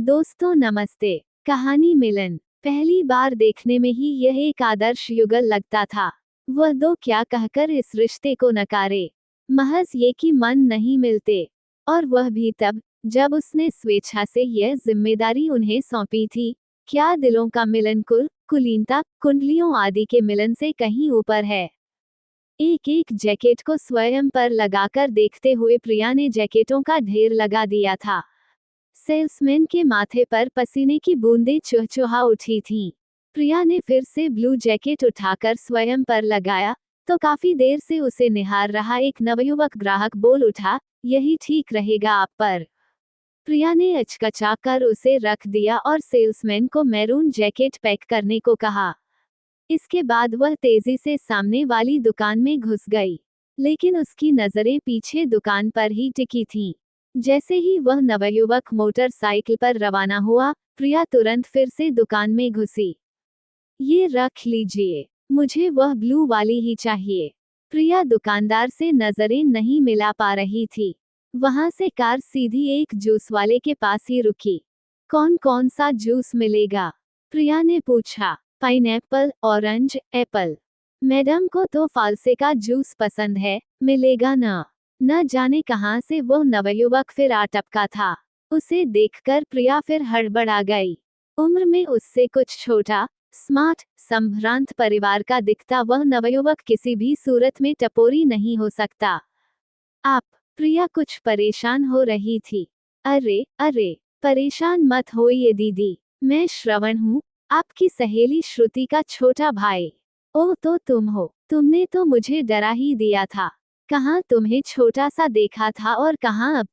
दोस्तों नमस्ते। कहानी मिलन। पहली बार देखने में ही यह एक आदर्श युगल लगता था। वह दो क्या कहकर इस रिश्ते को नकारे, महज ये कि मन नहीं मिलते, और वह भी तब जब उसने स्वेच्छा से यह जिम्मेदारी उन्हें सौंपी थी। क्या दिलों का मिलन कुलीनता, कुंडलियों आदि के मिलन से कहीं ऊपर है। एक एक जैकेट को स्वयं पर लगाकर देखते हुए प्रिया ने जैकेटों का ढेर लगा दिया था। सेल्समैन के माथे पर पसीने की बूंदें चुहचुहा उठी थीं। प्रिया ने फिर से ब्लू जैकेट उठाकर स्वयं पर लगाया तो काफी देर से उसे निहार रहा एक नवयुवक ग्राहक बोल उठा, यही ठीक रहेगा आप पर। प्रिया ने अचकचाकर उसे रख दिया और सेल्समैन को मैरून जैकेट पैक करने को कहा। इसके बाद वह तेजी से सामने वाली दुकान में घुस गई, लेकिन उसकी नजरें पीछे दुकान पर ही टिकी थीं। जैसे ही वह नवयुवक मोटरसाइकिल पर रवाना हुआ, प्रिया तुरंत फिर से दुकान में घुसी। ये रख लीजिए, मुझे वह ब्लू वाली ही चाहिए। प्रिया दुकानदार से नजरें नहीं मिला पा रही थी। वहां से कार सीधी एक जूस वाले के पास ही रुकी। कौन कौन सा जूस मिलेगा? प्रिया ने पूछा। Pineapple, orange, Apple. मैडम को तो फालसे का जूस पसंद है, मिलेगा न जाने कहां से वो नवयुवक फिर आ टपका था। उसे देखकर प्रिया फिर हड़बड़ा गई। उम्र में उससे कुछ छोटा, स्मार्ट, संभ्रांत परिवार का दिखता वह नवयुवक किसी भी सूरत में टपोरी नहीं हो सकता। आप? प्रिया कुछ परेशान हो रही थी। अरे, परेशान मत होइए दीदी, मैं श्रवण हूँ, आपकी सहेली श्रुति का छोटा भाई। ओह, तो तुम हो। तुमने तो मुझे डरा ही दिया था। कहाँ तुम्हें छोटा सा देखा था और कहाँ अब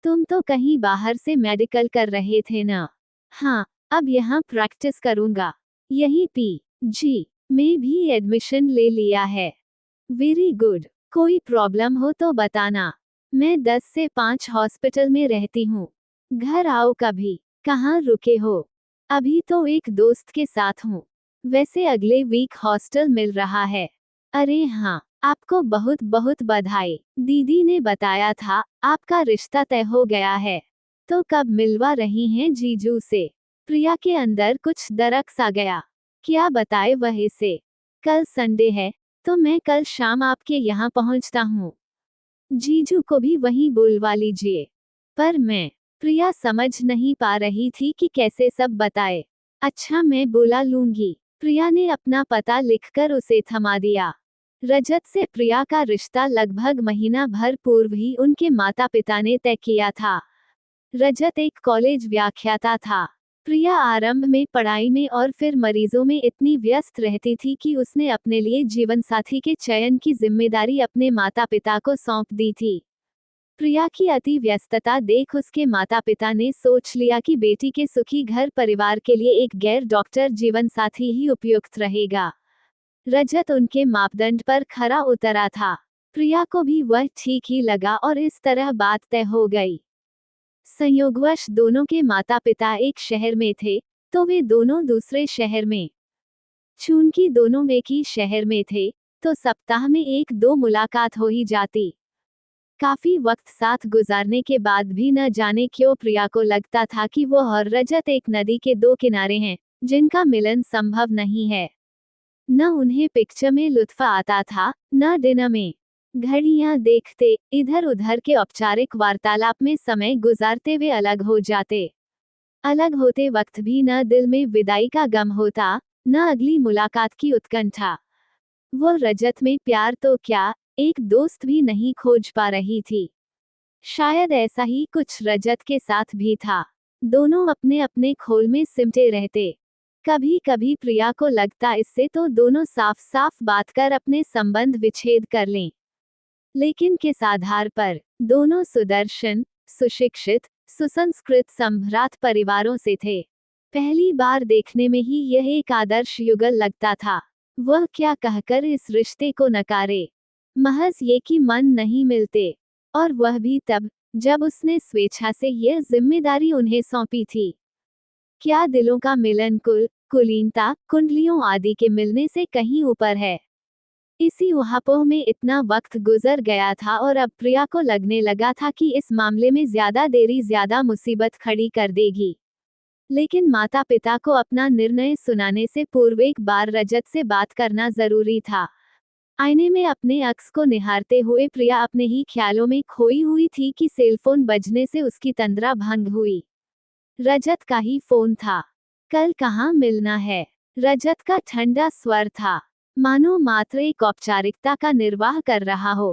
तुम तो कहीं बाहर से मेडिकल कर रहे थे न? हाँ, अब यहाँ प्रैक्टिस करूँगा। यही जी, मैं भी एडमिशन ले लिया है। Very good. कोई प्रॉब्लम हो तो बताना। मैं 10 से 5 हॉस्पिटल में रहती हूँ। घर आओ कभी। कहाँ रुके हो? अभी तो एक दोस्त के साथ हूँ। वैसे अगले वीक हॉस्टल मिल रहा है। अरे हाँ, आपको बहुत बहुत बधाई। दीदी ने बताया था आपका रिश्ता तय हो गया है। तो कब मिलवा रही हैं जीजू से? प्रिया के अंदर कुछ दरक सा गया। क्या बताए वह इसे? कल संडे है, तो मैं कल शाम आपके यहाँ पहुँचता हूँ। जीजू को भी वहीं बुलवा लीजिए। पर प्रिया समझ नहीं पा रही थी कि कैसे सब बताए। अच्छा, मैं बुला लूंगी। प्रिया ने अपना पता लिखकर उसे थमा दिया। रजत से प्रिया का रिश्ता लगभग महीना भर पूर्व ही उनके माता पिता ने तय किया था। रजत एक कॉलेज व्याख्याता था। प्रिया आरंभ में पढ़ाई में और फिर मरीजों में इतनी व्यस्त रहती थी कि उसने अपने लिए जीवनसाथी के चयन की जिम्मेदारी अपने माता पिता को सौंप दी थी। प्रिया की अति व्यस्तता देख उसके माता पिता ने सोच लिया कि बेटी के सुखी घर परिवार के लिए एक गैर डॉक्टर जीवनसाथी ही उपयुक्त रहेगा। रजत उनके मापदंड पर खरा उतरा था। प्रिया को भी वह ठीक ही लगा और इस तरह बात तय हो गई। संयोगवश दोनों के माता पिता एक शहर में थे, तो वे दोनों दूसरे शहर में। चूंकि दोनों एक ही शहर में थे, तो सप्ताह में 1-2 मुलाकात हो ही जाती। काफी वक्त साथ गुजारने के बाद भी न जाने क्यों प्रिया को लगता था कि वो और रजत एक नदी के 2 किनारे हैं, जिनका मिलन संभव नहीं है। न उन्हें पिक्चर में लुत्फ आता था, न डिनर में। घड़ियां देखते, इधर उधर के औपचारिक वार्तालाप में समय गुजारते हुए अलग हो जाते। अलग होते वक्त भी न दिल में विदाई का गम होता, न अगली मुलाकात की उत्कंठा। वो रजत में प्यार तो क्या, एक दोस्त भी नहीं खोज पा रही थी। शायद ऐसा ही कुछ रजत के साथ भी था। दोनों अपने अपने खोल में सिमटे रहते। कभी कभी प्रिया को लगता इससे तो दोनों साफ साफ बात कर अपने संबंध विच्छेद कर लें। लेकिन किस आधार पर? दोनों सुदर्शन, सुशिक्षित, सुसंस्कृत संभ्रात परिवारों से थे। पहली बार देखने में ही यह एक आदर्श युगल लगता था। वह क्या कहकर इस रिश्ते को नकारे, महज ये कि मन नहीं मिलते, और वह भी तब जब उसने स्वेच्छा से यह जिम्मेदारी उन्हें सौंपी थी। क्या दिलों का मिलन कुलीनता, कुंडलियों आदि के मिलने से कहीं ऊपर है। इसी उहापोह में इतना वक्त गुजर गया था और अब प्रिया को लगने लगा था कि इस मामले में ज्यादा देरी ज्यादा मुसीबत खड़ी कर देगी। लेकिन माता पिता को अपना निर्णय सुनाने से पूर्व एक बार रजत से बात करना जरूरी था। आईने में अपने अक्स को निहारते हुए प्रिया अपने ही ख्यालों में खोई हुई थी कि सेलफोन बजने से उसकी तंद्रा भंग हुई। रजत का ही फोन था। कल कहाँ मिलना है? रजत का ठंडा स्वर था, मानो मात्र एक औपचारिकता का निर्वाह कर रहा हो।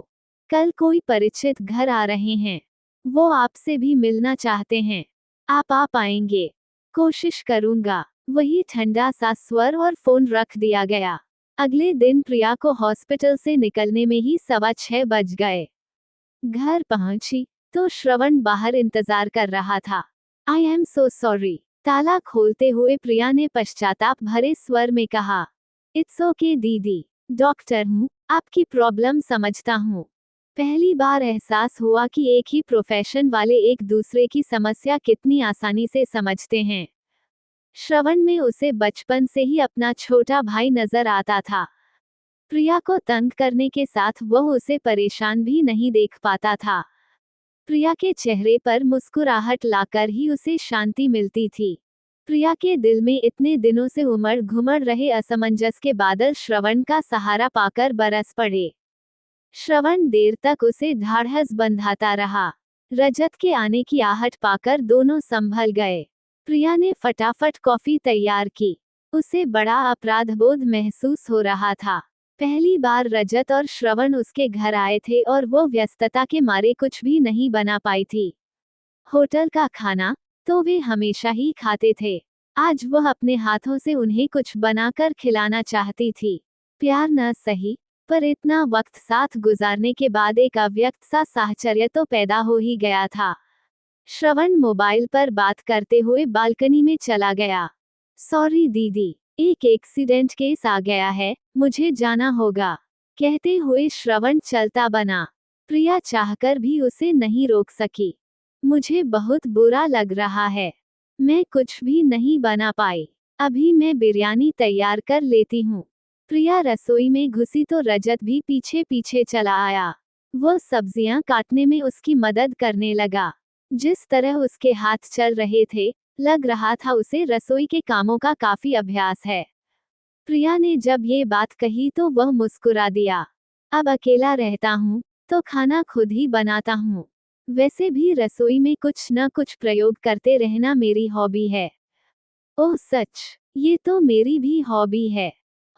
कल कोई परिचित घर आ रहे हैं, वो आपसे भी मिलना चाहते हैं। आप आ पाएंगे? कोशिश करूंगा। वही ठंडा सा स्वर और फोन रख दिया गया। अगले दिन प्रिया को हॉस्पिटल से निकलने में ही 6:15 बज गए। घर पहुंची तो श्रवण बाहर इंतजार कर रहा था। I am so sorry. ताला खोलते हुए प्रिया ने पश्चाताप भरे स्वर में कहा। इट्स ओके दीदी, डॉक्टर हूँ, आपकी प्रॉब्लम समझता हूँ। पहली बार एहसास हुआ कि एक ही प्रोफेशन वाले एक दूसरे की समस्या कितनी आसानी से समझते हैं। श्रवण में उसे बचपन से ही अपना छोटा भाई नजर आता था। प्रिया को तंग करने के साथ वह उसे परेशान भी नहीं देख पाता था। प्रिया के चेहरे पर मुस्कुराहट लाकर ही उसे शांति मिलती थी। प्रिया के दिल में इतने दिनों से उमड़ घुमड़ रहे असमंजस के बादल श्रवण का सहारा पाकर बरस पड़े। श्रवण देर तक उसे ढाढ़स बंधाता रहा। रजत के आने की आहट पाकर दोनों संभल गए। प्रिया ने फटाफट कॉफी तैयार की। उसे बड़ा अपराधबोध महसूस हो रहा था। पहली बार रजत और श्रवण उसके घर आए थे और वो व्यस्तता के मारे कुछ भी नहीं बना पाई थी। होटल का खाना तो वे हमेशा ही खाते थे। आज वह अपने हाथों से उन्हें कुछ बनाकर खिलाना चाहती थी। प्यार न सही, पर इतना वक्त साथ गुजारने के बाद एक अव्यक्त सा साहचर्य तो पैदा हो ही गया था। श्रवण मोबाइल पर बात करते हुए बालकनी में चला गया। सॉरी दीदी, एक एक्सीडेंट केस आ गया है, मुझे जाना होगा, कहते हुए श्रवण चलता बना। प्रिया चाहकर भी उसे नहीं रोक सकी। मुझे बहुत बुरा लग रहा है, मैं कुछ भी नहीं बना पाई। अभी मैं बिरयानी तैयार कर लेती हूँ। प्रिया रसोई में घुसी तो रजत भी पीछे पीछे चला आया। वह सब्जियां काटने में उसकी मदद करने लगा। जिस तरह उसके हाथ चल रहे थे, लग रहा था उसे रसोई के कामों का काफी अभ्यास है। प्रिया ने जब ये बात कही तो वह मुस्कुरा दिया। अब अकेला रहता हूँ तो खाना खुद ही बनाता हूँ। वैसे भी रसोई में कुछ न कुछ प्रयोग करते रहना मेरी हॉबी है। ओह सच, ये तो मेरी भी हॉबी है।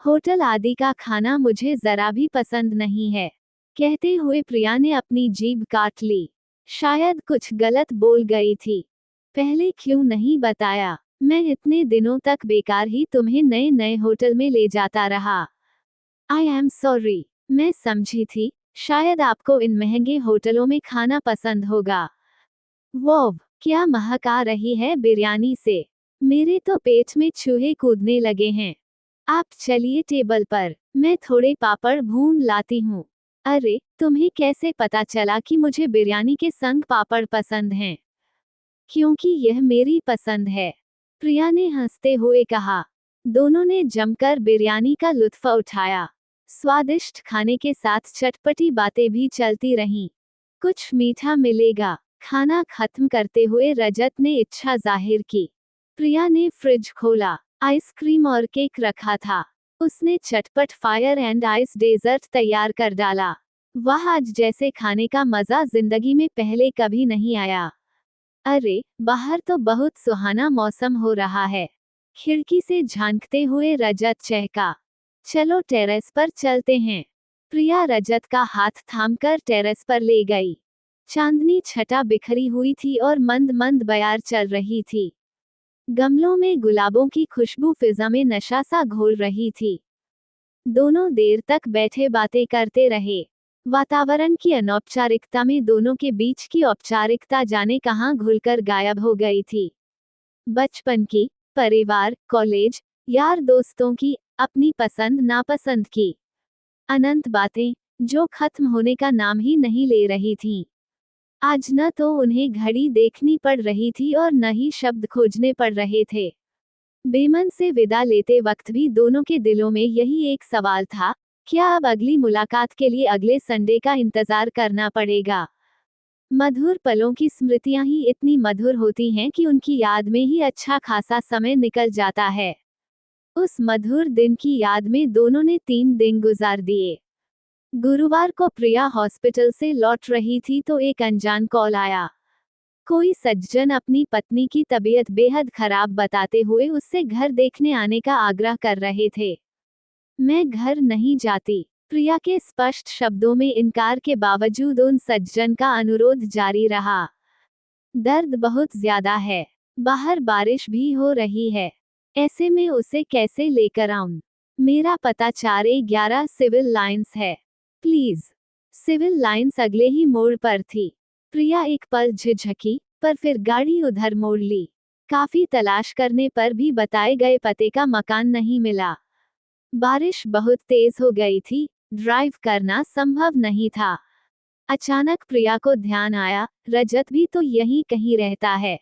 होटल आदि का खाना मुझे जरा भी पसंद नहीं है, कहते हुए प्रिया ने अपनी जीभ काट ली। शायद कुछ गलत बोल गई थी। पहले क्यों नहीं बताया? मैं इतने दिनों तक बेकार ही तुम्हें नए नए होटल में ले जाता रहा। आई एम सॉरी, मैं समझी थी शायद आपको इन महंगे होटलों में खाना पसंद होगा। वाह, क्या महक आ रही है बिरयानी से। मेरे तो पेट में चूहे कूदने लगे हैं। आप चलिए टेबल पर, मैं थोड़े पापड़ भून लाती हूँ। अरे, तुम्हें कैसे पता चला कि मुझे बिरयानी के संग पापड़ पसंद हैं? क्योंकि यह मेरी पसंद है, प्रिया ने हंसते हुए कहा। दोनों ने जमकर बिरयानी का लुत्फ उठाया। स्वादिष्ट खाने के साथ चटपटी बातें भी चलती रहीं। कुछ मीठा मिलेगा? खाना खत्म करते हुए रजत ने इच्छा जाहिर की। प्रिया ने फ्रिज खोला। आइसक्रीम और केक रखा था। उसने चटपट फायर एंड आइस डेजर्ट तैयार कर डाला। वाह, आज जैसे खाने का मजा जिंदगी में पहले कभी नहीं आया। अरे, बाहर तो बहुत सुहाना मौसम हो रहा है, खिड़की से झांकते हुए रजत चहका। चलो टेरेस पर चलते हैं। प्रिया रजत का हाथ थामकर टेरेस पर ले गई। चांदनी छटा बिखरी हुई थी और मंद मंद बयार चल रही थी। गमलों में गुलाबों की खुशबू फिजा में नशा सा घोल रही थी। दोनों देर तक बैठे बातें करते रहे। वातावरण की अनौपचारिकता में दोनों के बीच की औपचारिकता जाने कहाँ घुलकर गायब हो गई थी। बचपन की, परिवार, कॉलेज, यार दोस्तों की, अपनी पसंद नापसंद की अनंत बातें, जो खत्म होने का नाम ही नहीं ले रही थीं। आज न तो उन्हें घड़ी देखनी पड़ रही थी और न ही शब्द खोजने पड़ रहे थे। बेमन से विदा लेते वक्त भी दोनों के दिलों में यही एक सवाल था, क्या अब अगली मुलाकात के लिए अगले संडे का इंतजार करना पड़ेगा? मधुर पलों की स्मृतियां ही इतनी मधुर होती हैं कि उनकी याद में ही अच्छा खासा समय निकल जाता है। उस मधुर दिन की याद में दोनों ने 3 दिन गुजार दिए। गुरुवार को प्रिया हॉस्पिटल से लौट रही थी तो एक अनजान कॉल आया। कोई सज्जन अपनी पत्नी की तबीयत बेहद खराब बताते हुए उससे घर देखने आने का आग्रह कर रहे थे। मैं घर नहीं जाती, प्रिया के स्पष्ट शब्दों में इनकार के बावजूद उन सज्जन का अनुरोध जारी रहा। दर्द बहुत ज्यादा है, बाहर बारिश भी हो रही है, ऐसे में उसे कैसे लेकर आऊं? मेरा पता 4A11 सिविल लाइंस है, प्लीज। सिविल लाइंस अगले ही मोड़ पर थी। प्रिया एक पल झिझकी, पर फिर गाड़ी उधर मोड़ ली। काफी तलाश करने पर भी बताए गए पते का मकान नहीं मिला। बारिश बहुत तेज हो गई थी, ड्राइव करना संभव नहीं था। अचानक प्रिया को ध्यान आया, रजत भी तो यहीं कहीं रहता है।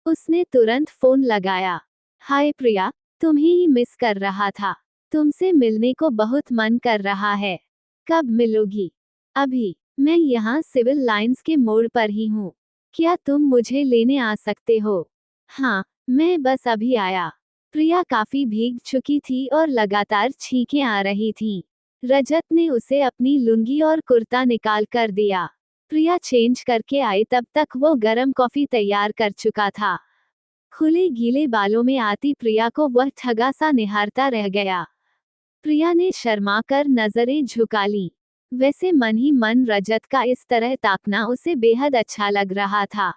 उसने तुरंत फोन लगाया। हाय प्रिया, तुम्हें ही मिस कर रहा था, तुमसे मिलने को बहुत मन कर रहा है। कब मिलोगी? अभी, मैं यहाँ सिविल लाइंस के मोड़ पर ही हूँ। क्या तुम मुझे लेने आ सकते हो? हाँ, मैं बस अभी आया। प्रिया काफी भीग चुकी थी और लगातार छींकें आ रही थीं। रजत ने उसे अपनी लुंगी और कुर्ता निकाल कर दिया। प्रिया चेंज करके आई तब तक वो गरम कॉफी तैयार कर चुका था। खुले गीले बालों में आती प्रिया को वह ठगा सा निहारता रह गया। प्रिया ने शर्माकर नजरें झुका ली। वैसे मन ही मन रजत का इस तरह ताकना उसे बेहद अच्छा लग रहा था।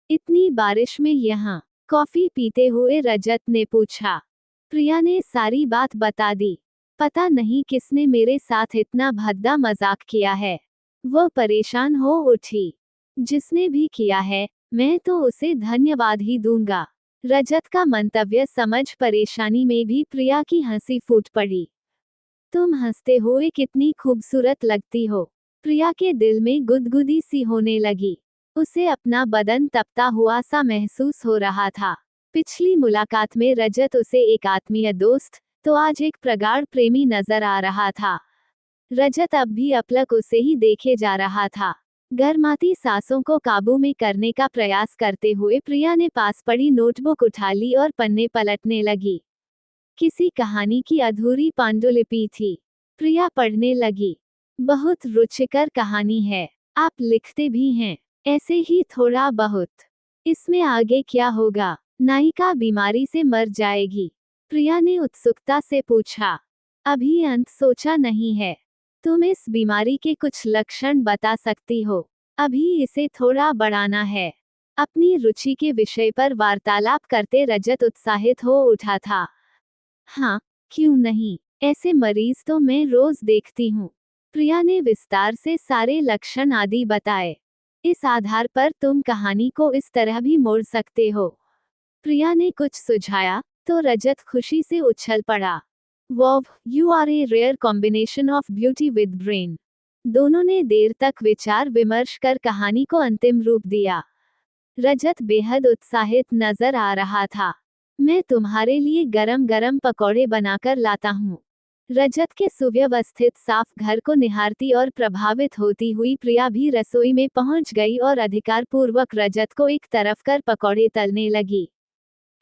इतनी बारिश में यहाँ? कॉफी पीते हुए रजत ने पूछा। प्रिया ने सारी बात बता दी। पता नहीं किसने मेरे साथ इतना भद्दा मजाक किया है। वो परेशान हो उठी। जिसने भी किया है, मैं तो उसे धन्यवाद ही दूंगा। रजत का मंतव्य समझ परेशानी में भी प्रिया की हंसी फूट पड़ी। तुम हंसते हुए कितनी खूबसूरत लगती हो। प्रिया के दिल में गुदगुदी सी होने लगी। उसे अपना बदन तपता हुआ सा महसूस हो रहा था। पिछली मुलाकात में रजत उसे एक आत्मीय दोस्त, तो आज एक प्रगाढ़ प्रेमी नजर आ रहा था। रजत अब भी अपलक उसे ही देखे जा रहा था। गर्माती सांसों को काबू में करने का प्रयास करते हुए प्रिया ने पास पड़ी नोटबुक उठा ली और पन्ने पलटने लगी। किसी कहानी की अधूरी पांडुलिपि थी। प्रिया पढ़ने लगी। बहुत रुचिकर कहानी है। आप लिखते भी हैं, ऐसे ही थोड़ा बहुत। इसमें आगे क्या होगा? नायिका बीमारी से मर जाएगी? प्रिया ने उत्सुकता से पूछा। अभी अंत सोचा नहीं है। तुम इस बीमारी के कुछ लक्षण बता सकती हो? अभी इसे थोड़ा बढ़ाना है। अपनी रुचि के विषय पर वार्तालाप करते रजत उत्साहित हो उठा था। हाँ, क्यों नहीं, ऐसे मरीज तो मैं रोज देखती हूँ। प्रिया ने विस्तार से सारे लक्षण आदि बताए। इस आधार पर तुम कहानी को इस तरह भी मोड़ सकते हो। प्रिया ने कुछ सुझाया, तो रजत खुशी से उछल पड़ा। Wow, you are a rare combination of beauty with brain. दोनों ने देर तक विचार विमर्श कर कहानी को अंतिम रूप दिया। रजत बेहद उत्साहित नजर आ रहा था। मैं तुम्हारे लिए गरम गरम पकौड़े बनाकर लाता हूँ। रजत के सुव्यवस्थित साफ घर को निहारती और प्रभावित होती हुई प्रिया भी रसोई में पहुंच गई और अधिकारपूर्वक रजत को एक तरफ कर पकौड़े तलने लगी।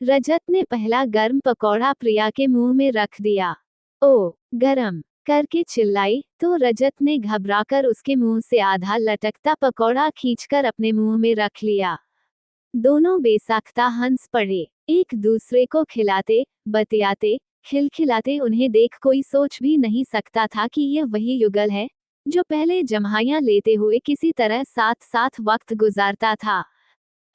रजत ने पहला गर्म पकौड़ा प्रिया के मुंह में रख दिया। ओ, गरम करके चिल्लाई, तो रजत ने घबराकर उसके मुंह से आधा लटकता पकौड़ा खींचकर अपने मुंह में रख लिया। दोनों बेसाख्ता हंस पड़े, एक दूसरे को खिलाते, बतियाते, खिलखिलाते। उन्हें देख कोई सोच भी नहीं सकता था कि यह वही युगल है, जो पहले जम्हाइयां लेते हुए किसी तरह साथ साथ वक्त गुजारता था।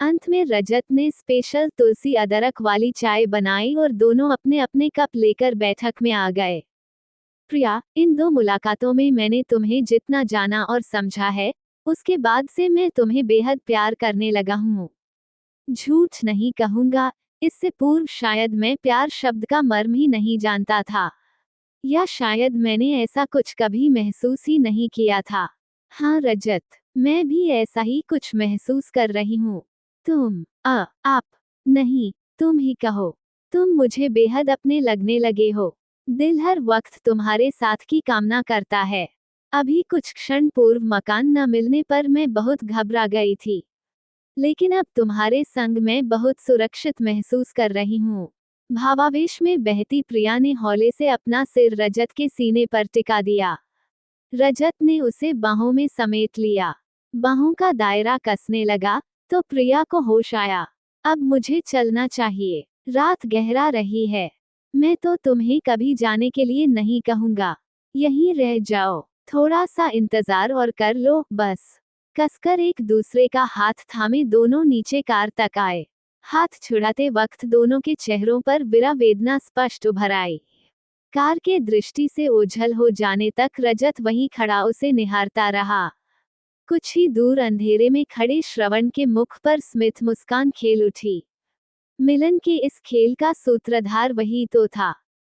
अंत में रजत ने स्पेशल तुलसी अदरक वाली चाय बनाई और दोनों अपने अपने कप लेकर बैठक में आ गए। प्रिया, इन 2 मुलाकातों में मैंने तुम्हें जितना जाना और समझा है, उसके बाद से मैं तुम्हें बेहद प्यार करने लगा हूँ। झूठ नहीं कहूंगा, इससे पूर्व शायद मैं प्यार शब्द का मर्म ही नहीं जानता था। या शायद मैंने ऐसा कुछ कभी महसूस ही नहीं किया था। हाँ रजत, मैं भी ऐसा ही कुछ महसूस कर रही हूँ। तुम, आप, नहीं, तुम ही कहो। तुम मुझे बेहद अपने लगने लगे हो। दिल हर वक्त तुम्हारे साथ की कामना करता है। अभी कुछ क्षण पूर्व मकान न मिलने पर मैं बहुत घबरा गई थी, लेकिन अब तुम्हारे संग मैं बहुत सुरक्षित महसूस कर रही हूँ। भावावेश में बहती प्रिया ने हौले से अपना सिर रजत के सीने पर टिका दिया। रजत ने उसे बाहों में समेट लिया। बाहों का दायरा कसने लगा तो प्रिया को होश आया। अब मुझे चलना चाहिए, रात गहरा रही है। मैं तो तुम्हें कभी जाने के लिए नहीं कहूंगा, यहीं रह जाओ, थोड़ा सा इंतजार और कर लो बस। कसकर एक दूसरे का हाथ थामे दोनों नीचे कार तक आए। हाथ छुड़ाते वक्त दोनों के चेहरों पर विरह वेदना स्पष्ट उभर आई। कार के दृष्टि से ओझल हो जाने तक रजत वहीं खड़ा उसे निहारता रहा। कुछ ही दूर अंधेरे में खड़े श्रवण के मुख पर स्मित मुस्कान खेल उठी। मिलन के इस खेल का सूत्रधार वही तो था।